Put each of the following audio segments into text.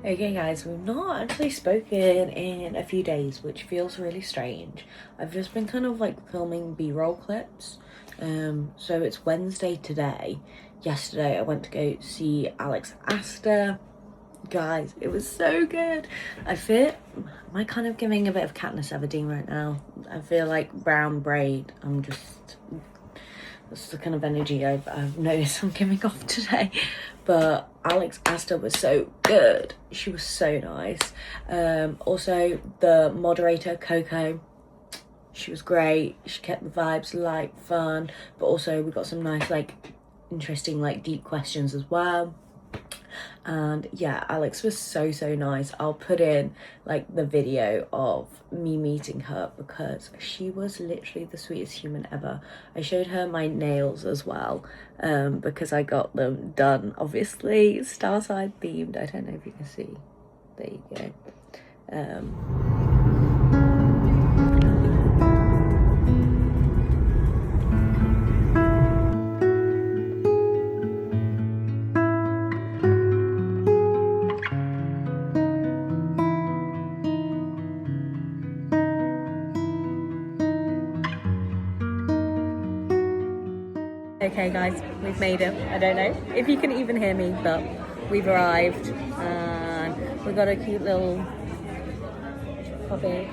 Okay guys, we've not actually spoken in a few days, which feels really strange. I've just been kind of like filming b-roll clips. So it's Wednesday today. Yesterday I went to go see Aster. Guys, it was so good. Am I kind of giving a bit of Katniss Everdeen right now? I feel like brown braid. That's the kind of energy I've noticed I'm giving off today. But Aster was so good. She was so nice. Also, the moderator, Coco, she was great. She kept the vibes light, fun. But also, we got some nice, like, interesting, like, deep questions as well. And yeah, Alex was so nice. I'll put in like the video of me meeting her because she was literally the sweetest human ever. I showed her my nails as well because I got them done, obviously starside themed. I don't know if you can see. There you go. Okay guys, we've made it. I don't know if you can even hear me, but we've arrived and we've got a cute little puppy.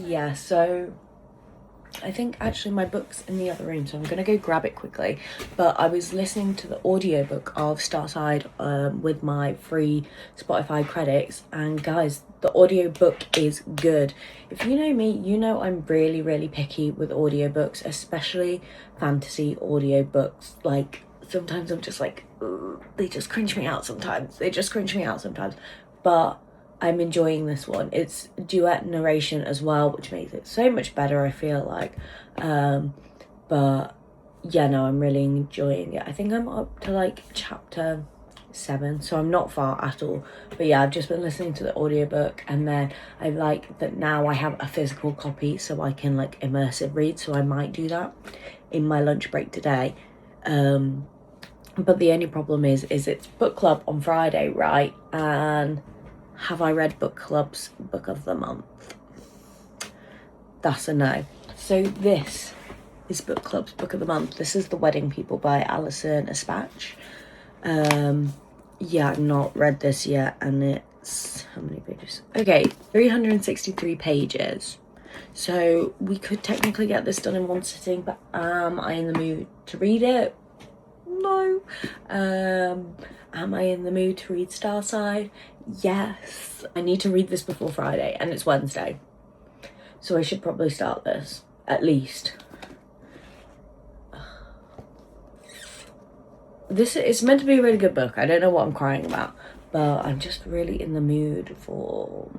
Yeah, so I think actually my book's in the other room, so I'm gonna go grab it quickly. But I was listening to the audiobook of Starside with my free Spotify credits, and guys, the audiobook is good. If you know me, you know I'm really picky with audiobooks, especially fantasy audiobooks. Like sometimes I'm just like, they just cringe me out sometimes. But I'm enjoying this one. It's duet narration as well, which makes it so much better, I feel like. But yeah, no, I'm really enjoying it. I think I'm up to like chapter 7, so I'm not far at all. But yeah, I've just been listening to the audiobook, and then I like that now I have a physical copy so I can like immersive read, so I might do that in my lunch break today. But the only problem is it's book club on Friday, right? And have I read book club's book of the month? That's a no. So this is book club's book of the month. This is The Wedding People by Alison Espach. Yeah, I've not read this yet, and it's how many pages? Okay, 363 pages. So we could technically get this done in one sitting, but am I in the mood to read it? No. Am I in the mood to read Starside? Yes. I need to read this before Friday, and it's Wednesday, so I should probably start this at least. This is meant to be a really good book. I don't know what I'm crying about, but I'm just really in the mood for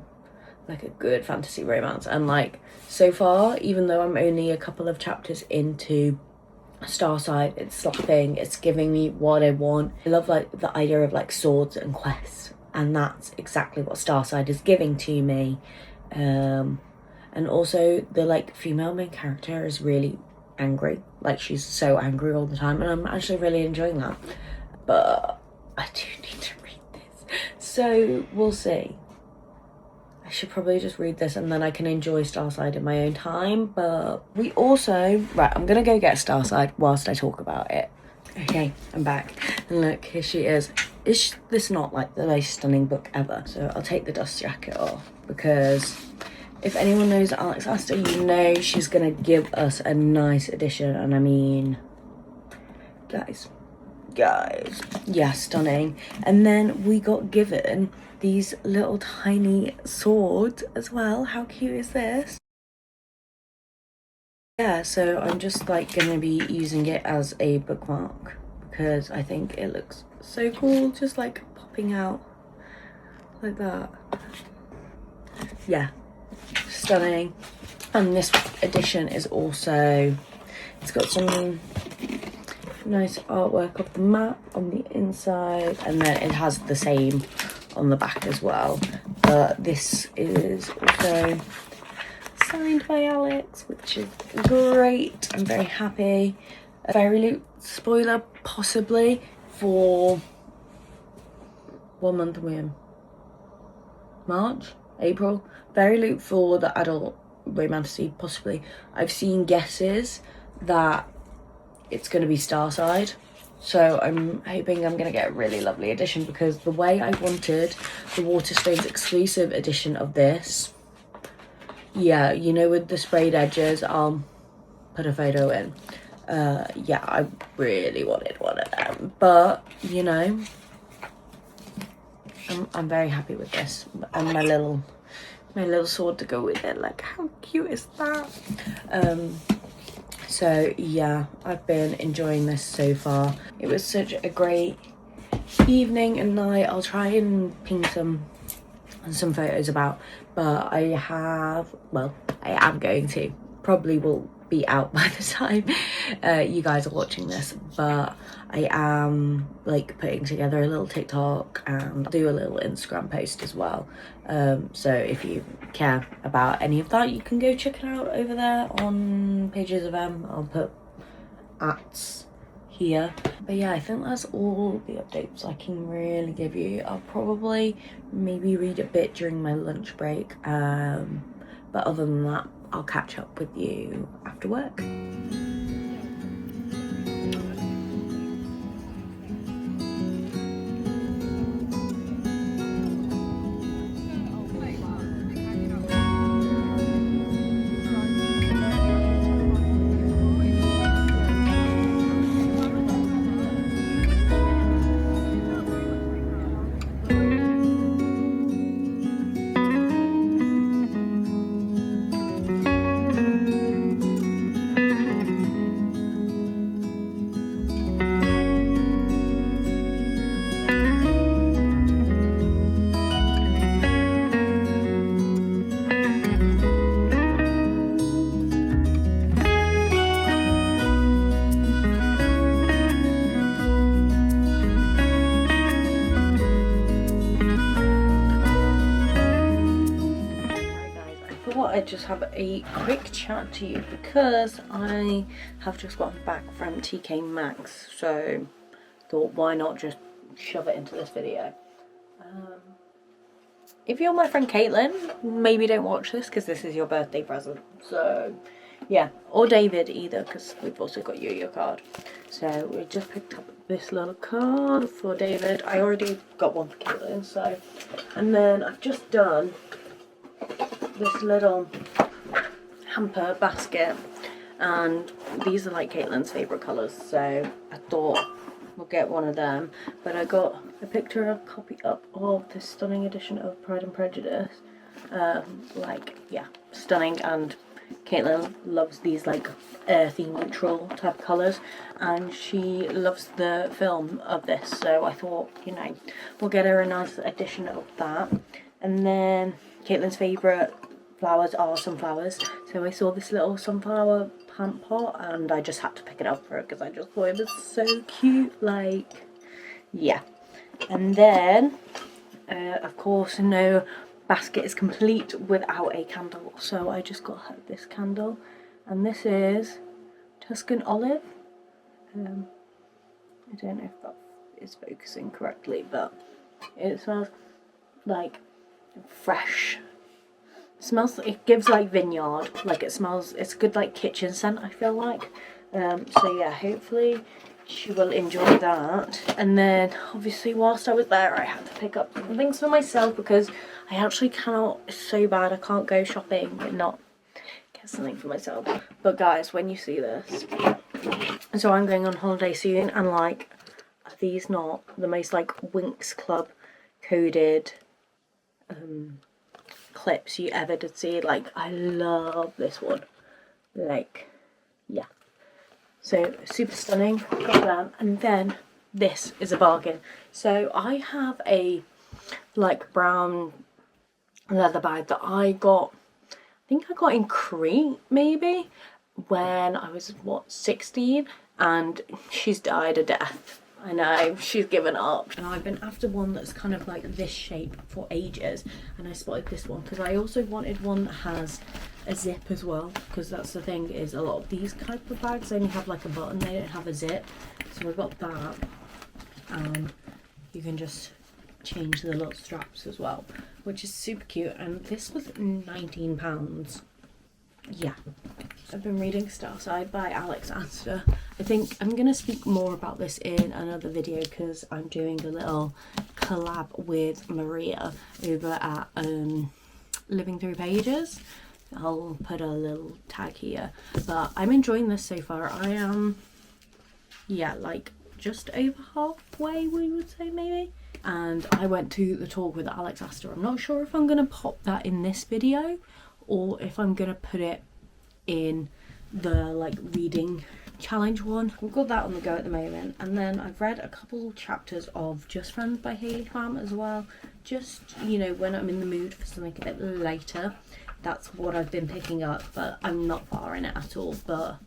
like a good fantasy romance. And like so far, even though I'm only a couple of chapters into Starside, it's slapping. It's giving me what I want. I love like the idea of like swords and quests, and that's exactly what Starside is giving to me. And also the like female main character is really angry. Like she's so angry all the time, and I'm actually really enjoying that. But I do need to read this, so we'll see. I should probably just read this and then I can enjoy Starside in my own time. But we also, right, I'm gonna go get Starside whilst I talk about it. Okay, I'm back. And look, here she is. Is this not like the most stunning book ever? So I'll take the dust jacket off, because if anyone knows Alex Aster, you know she's gonna give us a nice edition. And I mean, guys, yeah, stunning. And then we got given these little tiny swords as well. How cute is this? Yeah, so I'm just like gonna be using it as a bookmark because I think it looks so cool, just like popping out like that. Yeah, stunning. And this edition is also, it's got some nice artwork of the map on the inside, and then it has the same on the back as well. But this is also signed by Alex, which is great. I'm very happy. A very loot spoiler, possibly, for what month are we in? March? April? Very loot for the adult romanticising, possibly. I've seen guesses that it's going to be Starside, so I'm hoping I'm going to get a really lovely edition, because the way I wanted the Waterstones exclusive edition of this, yeah, you know, with the sprayed edges, I'll put a photo in. Yeah, I really wanted one of them, but you know, I'm very happy with this, and my little sword to go with it. Like, how cute is that? So yeah, I've been enjoying this so far. It was such a great evening and night. I'll try and ping some photos about, but I am going to, probably will be out by the time you guys are watching this, but I am like putting together a little TikTok and do a little Instagram post as well. So if you care about any of that, you can go check it out over there on Pages of M. I'll put ats here. But yeah, I think that's all the updates I can really give you. I'll probably maybe read a bit during my lunch break, but other than that, I'll catch up with you after work. I just have a quick chat to you because I have just gotten back from TK Maxx, so thought why not just shove it into this video. If you're my friend Caitlin, maybe don't watch this because this is your birthday present, so yeah, or David either, because we've also got your card. So we just picked up this little card for David. I already got one for Caitlin, so, and then I've just done this little hamper basket, and these are like Caitlin's favourite colours, so I thought we'll get one of them. But I picked her a copy up of this stunning edition of Pride and Prejudice. Like, yeah, stunning, and Caitlin loves these like earthy neutral type colours, and she loves the film of this, so I thought, you know, we'll get her a nice edition of that. And then Caitlin's favourite flowers are sunflowers, so I saw this little sunflower plant pot and I just had to pick it up for her because I just thought it was so cute, like, yeah. And then of course no basket is complete without a candle, so I just got her this candle, and this is Tuscan Olive. I don't know if that is focusing correctly, but it smells like fresh. It gives like vineyard, like it's a good like kitchen scent, I feel like. So yeah, hopefully she will enjoy that. And then obviously whilst I was there, I had to pick up some things for myself because I actually cannot, it's so bad, I can't go shopping and not get something for myself. But guys, when you see this, so I'm going on holiday soon, and like, are these not the most like Winx Club coded clips you ever did see? Like, I love this one. Like, yeah. So super stunning, got them. And then this is a bargain. So I have a like brown leather bag that I got, I think I got in Crete maybe, when I was, what, 16, and she's died a death. I know, she's given up. And I've been after one that's kind of like this shape for ages, and I spotted this one because I also wanted one that has a zip as well, because that's the thing, is a lot of these type of bags only have like a button, they don't have a zip. So I got that, and you can just change the little straps as well, which is super cute. And this was £19. Yeah. I've been reading Starside by Aster. I think I'm going to speak more about this in another video because I'm doing a little collab with Maria over at Living Through Pages. I'll put a little tag here. But I'm enjoying this so far. I am, yeah, like just over halfway, we would say, maybe. And I went to the talk with Aster. I'm not sure if I'm going to pop that in this video or if I'm going to put it in the like reading challenge one. We've got that on the go at the moment. And then I've read a couple chapters of Just Friends by Hayley Pham as well. Just, you know, when I'm in the mood for something a bit later, that's what I've been picking up, but I'm not far in it at all. But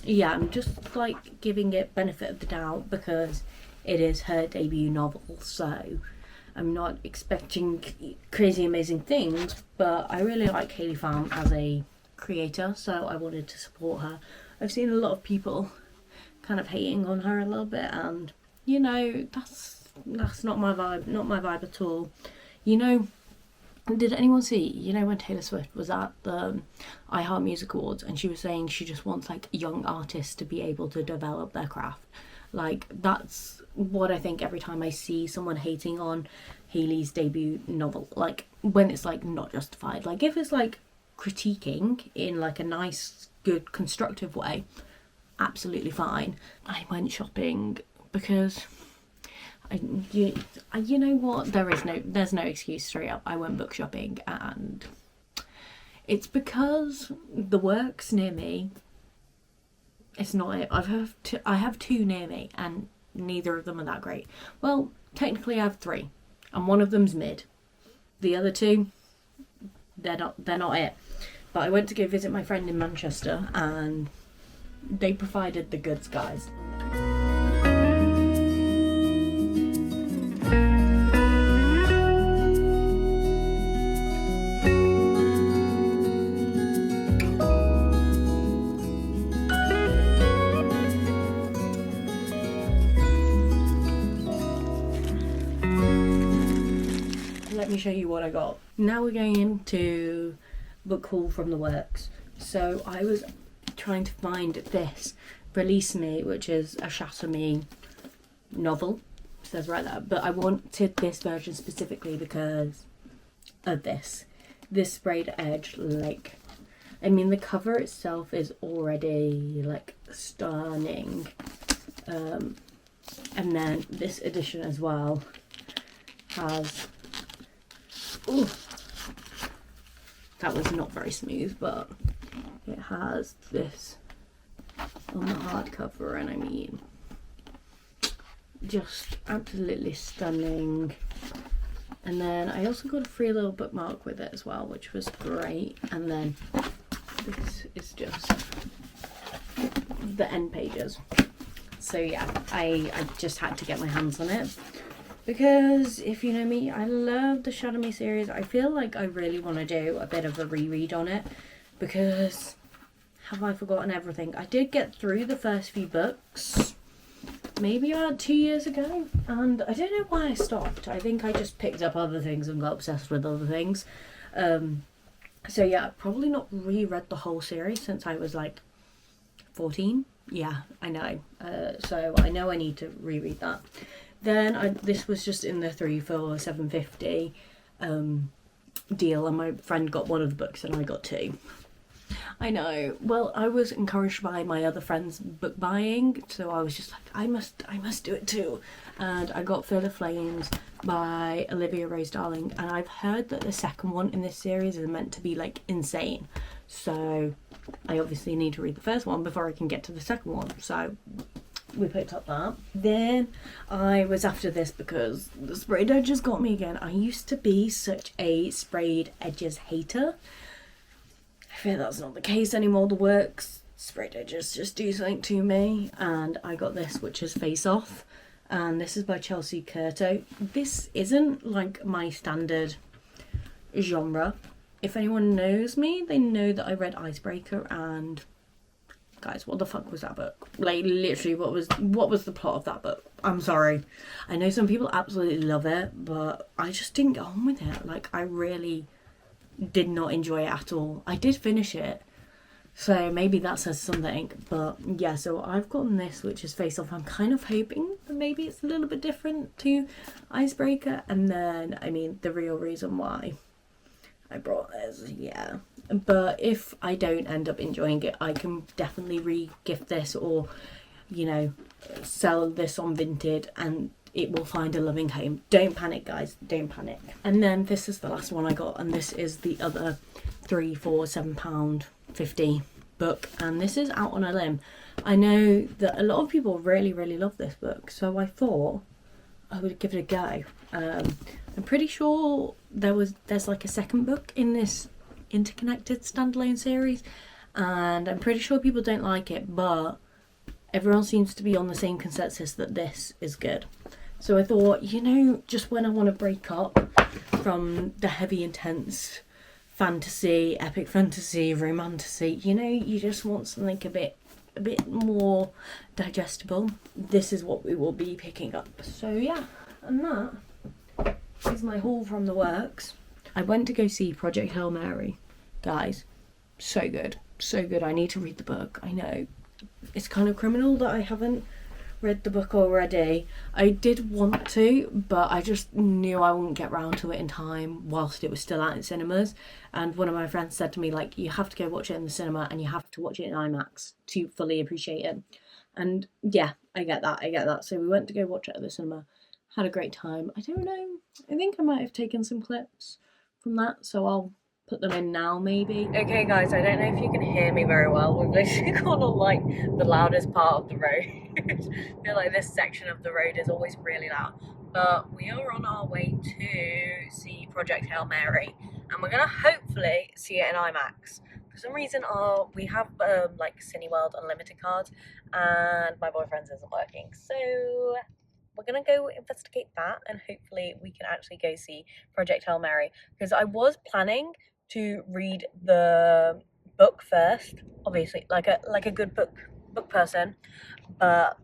yeah, I'm just like giving it benefit of the doubt because it is her debut novel, so I'm not expecting crazy amazing things, but I really like Hayley Pham as a creator, so I wanted to support her. I've seen a lot of people kind of hating on her a little bit, and you know, that's not my vibe at all. You know, did anyone see, you know, when Taylor Swift was at the iHeart Music Awards and she was saying she just wants like young artists to be able to develop their craft? Like, that's what I think every time I see someone hating on Hayley's debut novel, like when it's like not justified. Like if it's like critiquing in like a nice, good, constructive way, absolutely fine. I went shopping because you know what, there's no excuse. Straight up, I went book shopping, and it's because the works near me, it's not it. I have two near me and neither of them are that great. Well, technically I have three and one of them's mid. The other two, they're not it. But I went to go visit my friend in Manchester and they provided the goods, guys. Let me show you what I got. Now we're going into book haul from the works. So I was trying to find this Release Me, which is a Shatter Me novel. It says right there. But I wanted this version specifically because of this sprayed edge. Like, I mean, the cover itself is already like stunning. And then this edition as well has, ooh, that was not very smooth, but it has this on the hardcover, and I mean, just absolutely stunning. And then I also got a free little bookmark with it as well, which was great. And then this is just the end pages. So yeah, I just had to get my hands on it. Because if you know me, I love the Shadow Me series. I feel like I really want to do a bit of a reread on it. Because have I forgotten everything? I did get through the first few books maybe about 2 years ago. And I don't know why I stopped. I think I just picked up other things and got obsessed with other things. So yeah, I've probably not reread the whole series since I was like 14. Yeah, I know. So I know I need to reread that. Then this was just in the 3 for £7.50 deal, and my friend got one of the books and I got 2. I know. Well, I was encouraged by my other friends book buying, so I was just like, I must do it too. And I got Fear the Flames by Olivia Rose Darling, and I've heard that the second one in this series is meant to be like insane, so I obviously need to read the first one before I can get to the second one, so we picked up that. Then I was after this because the sprayed edges got me again. I used to be such a sprayed edges hater. I fear that's not the case anymore. The works sprayed edges just do something to me, and I got this, which is Face Off, and this is by Chelsea Curto. This isn't like my standard genre. If anyone knows me, they know that I read Icebreaker, and guys, what the fuck was that book? Like, literally, what was the plot of that book? I'm sorry. I know some people absolutely love it, but I just didn't get on with it. Like, I really did not enjoy it at all. I did finish it, so maybe that says something. But yeah, so I've gotten this, which is Face Off. I'm kind of hoping that maybe it's a little bit different to Icebreaker. And then, I mean, the real reason why I brought this, yeah. But if I don't end up enjoying it, I can definitely re-gift this, or, you know, sell this on Vinted, and it will find a loving home. Don't panic, guys, don't panic. And then this is the last one I got, and this is the other £3, £4, £7.50 book, and this is Out on a Limb. I know that a lot of people really, really love this book, so I thought I would give it a go. I'm pretty sure there's like a second book in this interconnected standalone series, and I'm pretty sure people don't like it, but everyone seems to be on the same consensus that this is good. So I thought, you know, just when I want to break up from the heavy, intense fantasy, epic fantasy, romanticy, you know, you just want something a bit more digestible. This is what we will be picking up. So yeah, and that is my haul from the works. I went to go see Project Hail Mary. Guys, so good. So good. I need to read the book. I know. It's kind of criminal that I haven't read the book already. I did want to, but I just knew I wouldn't get round to it in time whilst it was still out in cinemas. And one of my friends said to me, like, you have to go watch it in the cinema, and you have to watch it in IMAX to fully appreciate it. And yeah, I get that. So we went to go watch it at the cinema. Had a great time. I don't know. I think I might have taken some clips from that, so I'll put them in now, maybe. Okay, guys, I don't know if you can hear me very well. We've literally gone on like the loudest part of the road. I feel like this section of the road is always really loud. But we are on our way to see Project Hail Mary, and we're gonna hopefully see it in IMAX. For some reason, we have like Cineworld Unlimited cards, and my boyfriend's isn't working, so we're gonna go investigate that, and hopefully we can actually go see Project Hail Mary, because I was planning to read the book first, obviously, like a good book person, but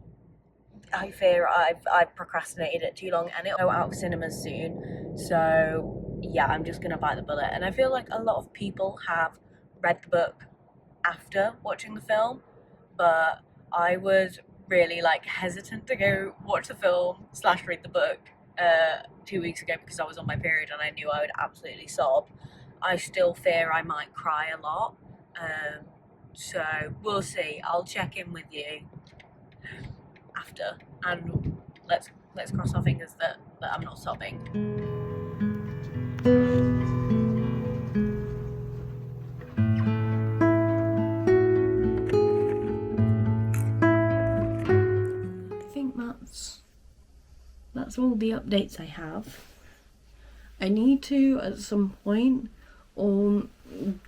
I fear I've procrastinated it too long, and it'll go out of cinemas soon. So yeah, I'm just gonna bite the bullet. And I feel like a lot of people have read the book after watching the film, but I was really like hesitant to go watch the film / read the book 2 weeks ago because I was on my period and I knew I would absolutely sob. I still fear I might cry a lot, so we'll see. I'll check in with you after, and let's cross our fingers that I'm not sobbing. I think that's all the updates I have. I need to at some point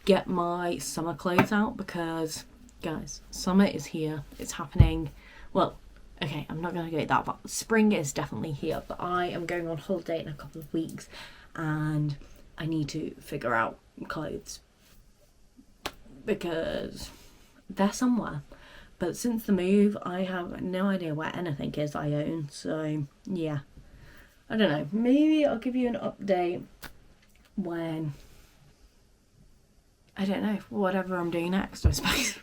get my summer clothes out, because guys, summer is here. It's happening. Well, okay, I'm not gonna go that far. Spring is definitely here, but I am going on holiday in a couple of weeks, and I need to figure out clothes because they're somewhere. But since the move, I have no idea where anything is I own. So yeah, I don't know. Maybe I'll give you an update when, I don't know, whatever I'm doing next, I suppose.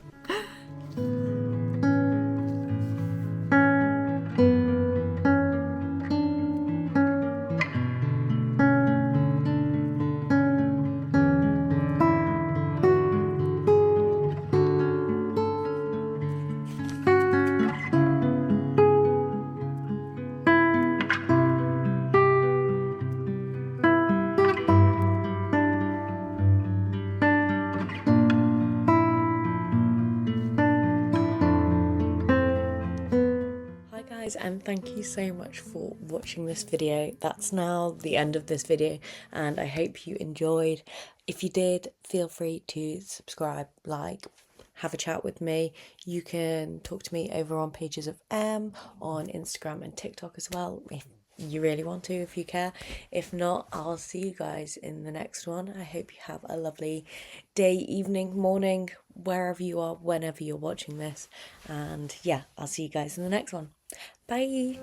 and thank you so much for watching this video. That's now the end of this video, and I hope you enjoyed. If you did, feel free to subscribe, like, have a chat with me. You can talk to me over on Pages of M on Instagram and TikTok as well, if you really want to, if you care. If not, I'll see you guys in the next one. I hope you have a lovely day, evening, morning, wherever you are, whenever you're watching this. And yeah, I'll see you guys in the next one. Bye.